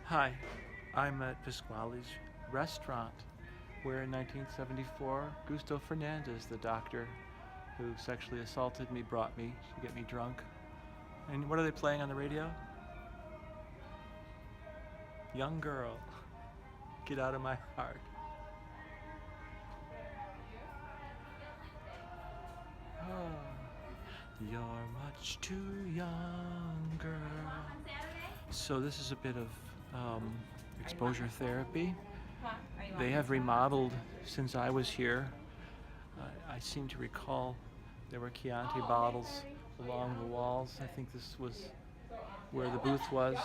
Hi, I'm at Pasqualli's restaurant where in 1974 Gustavo Fernandez, the doctor who sexually assaulted me, brought me to get me drunk. And what are they playing on the radio? Young girl, get out of my heart. Oh, you're much too young, girl. So this is a bit of exposure therapy. They have remodeled since I was here. I seem to recall there were Chianti bottles along the walls. I think this was where the booth was,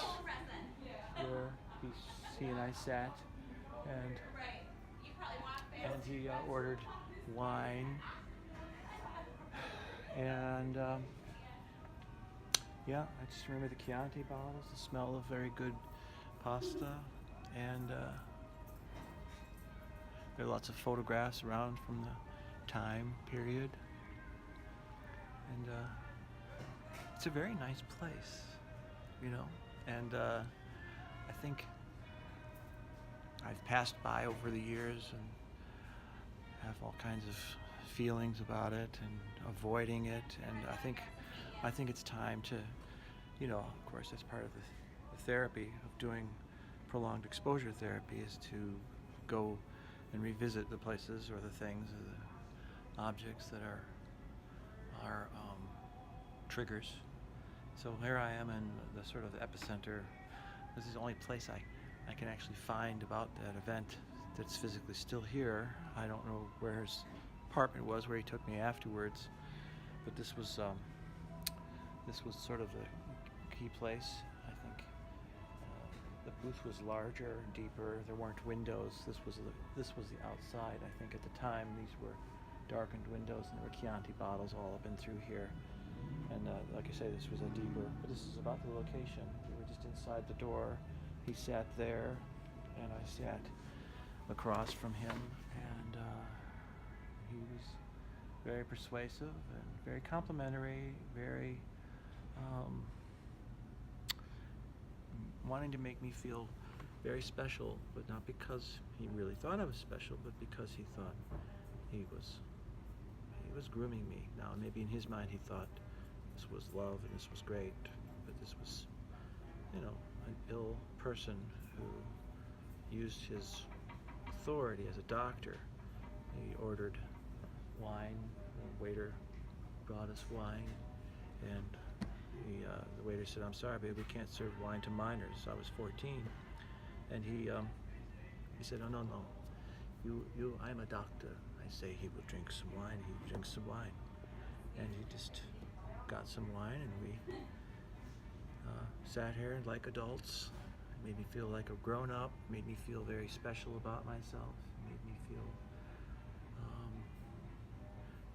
where he and I sat, and he ordered wine, and yeah, I just remember the Chianti bottles, the smell of very good pasta, and there are lots of photographs around from the time period, and it's a very nice place, and I think I've passed by over the years and have all kinds of feelings about it and avoiding it, and I think it's time to, of course that's part of the therapy of doing prolonged exposure therapy, is to go and revisit the places or the things or the objects that are triggers. So here I am in the sort of epicenter. This is the only place I can actually find about that event that's physically still here. I don't know where his apartment was, where he took me afterwards, but this was sort of the key place. I think the booth was larger, deeper. There weren't windows. This was the outside. I think at the time these were darkened windows, and there were Chianti bottles all up and through here. And like I say, this was a deeper, but this is about the location. We were just inside the door. He sat there, and I sat across from him, and he was very persuasive and very complimentary, very wanting to make me feel very special, but not because he really thought I was special, but because he thought he was grooming me. Now, maybe in his mind he thought this was love and this was great, but this was, an ill person who used his authority as a doctor. He ordered wine. The waiter brought us wine, and the waiter said, "I'm sorry, babe, we can't serve wine to minors." I was 14, and he said, "Oh, no, I'm a doctor." I say, "He will drink some wine." He drinks some wine, and he just got some wine, and we sat here like adults. It made me feel like a grown-up, made me feel very special about myself, made me feel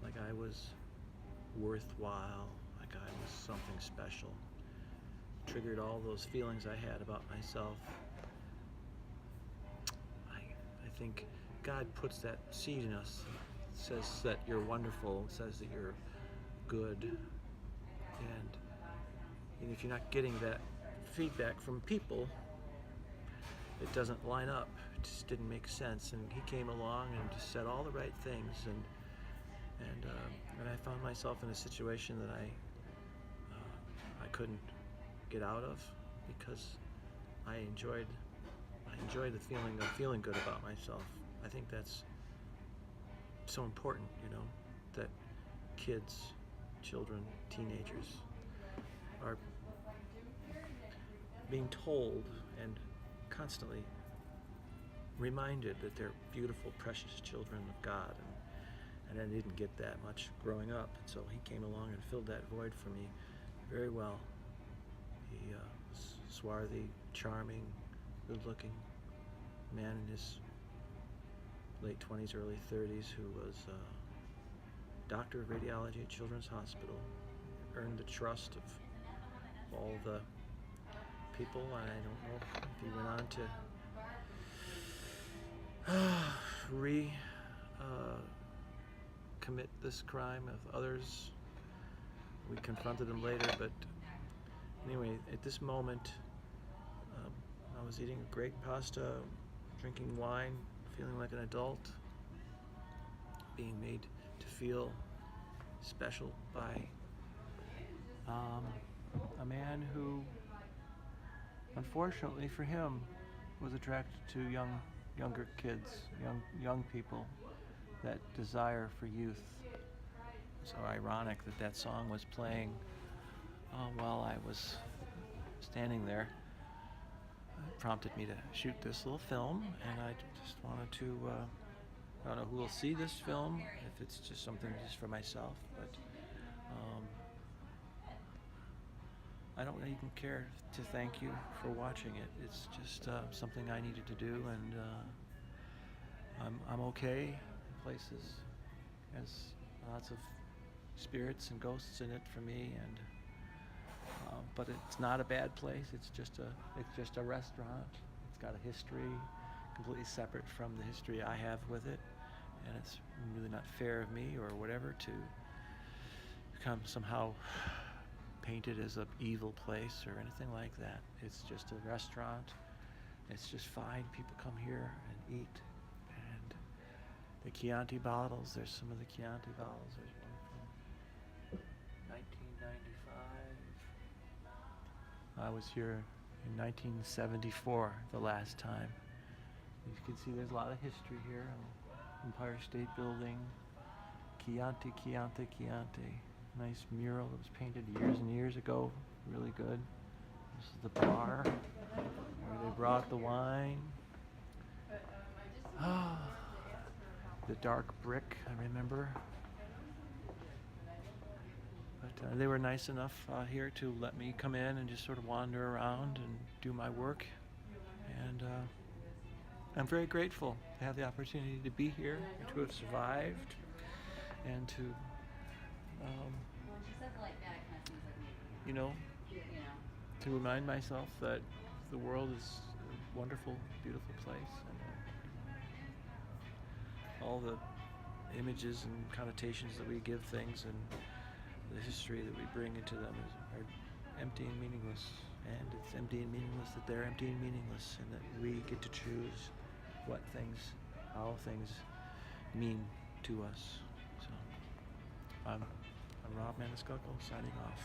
like I was worthwhile, like I was something special. Triggered all those feelings I had about myself. I think God puts that seed in us. It says that you're wonderful, it says that you're good, and if you're not getting that feedback from people, it doesn't line up. It just didn't make sense. And he came along and just said all the right things, and I found myself in a situation that I couldn't get out of, because I enjoyed the feeling of feeling good about myself. I think that's so important, that kids, children, teenagers are being told and constantly reminded that they're beautiful, precious children of God, and I didn't get that much growing up. So he came along and filled that void for me very well. He was swarthy, charming, good-looking man in his late 20s, early 30s, who was doctor of radiology at Children's Hospital, earned the trust of all the people, and I don't know if he went on to commit this crime of others. We confronted him later, but anyway, at this moment, I I was eating great pasta, drinking wine, feeling like an adult, being made to feel special by a man who, unfortunately for him, was attracted to younger kids, young people, that desire for youth. So ironic that that song was playing while I was standing there. It prompted me to shoot this little film, and I just wanted to, I don't know who will see this film, if it's just something just for myself, but I don't even care to thank you for watching it. It's just something I needed to do, and I'm okay. The place has lots of spirits and ghosts in it for me, and but it's not a bad place. It's just a restaurant. It's got a history completely separate from the history I have with it, and it's really not fair of me or whatever to become somehow painted as an evil place or anything like that. It's just a restaurant. It's just fine. People come here and eat. And the Chianti bottles, there's some of the Chianti bottles. There's one from 1995. I was here in 1974 the last time. You can see there's a lot of history here. Empire State Building, Chianti, Chianti, Chianti. Nice mural that was painted years and years ago. Really good. This is the bar where they brought the wine. Ah, the dark brick, I remember. But they were nice enough here to let me come in and just sort of wander around and do my work. And I'm very grateful to have the opportunity to be here, and to have survived, and to you know, to remind myself that the world is a wonderful, beautiful place, and all the images and connotations that we give things and the history that we bring into them are empty and meaningless. And it's empty and meaningless that they're empty and meaningless, and that we get to choose what things, how things mean to us. So I'm Rob Maniscalco signing off.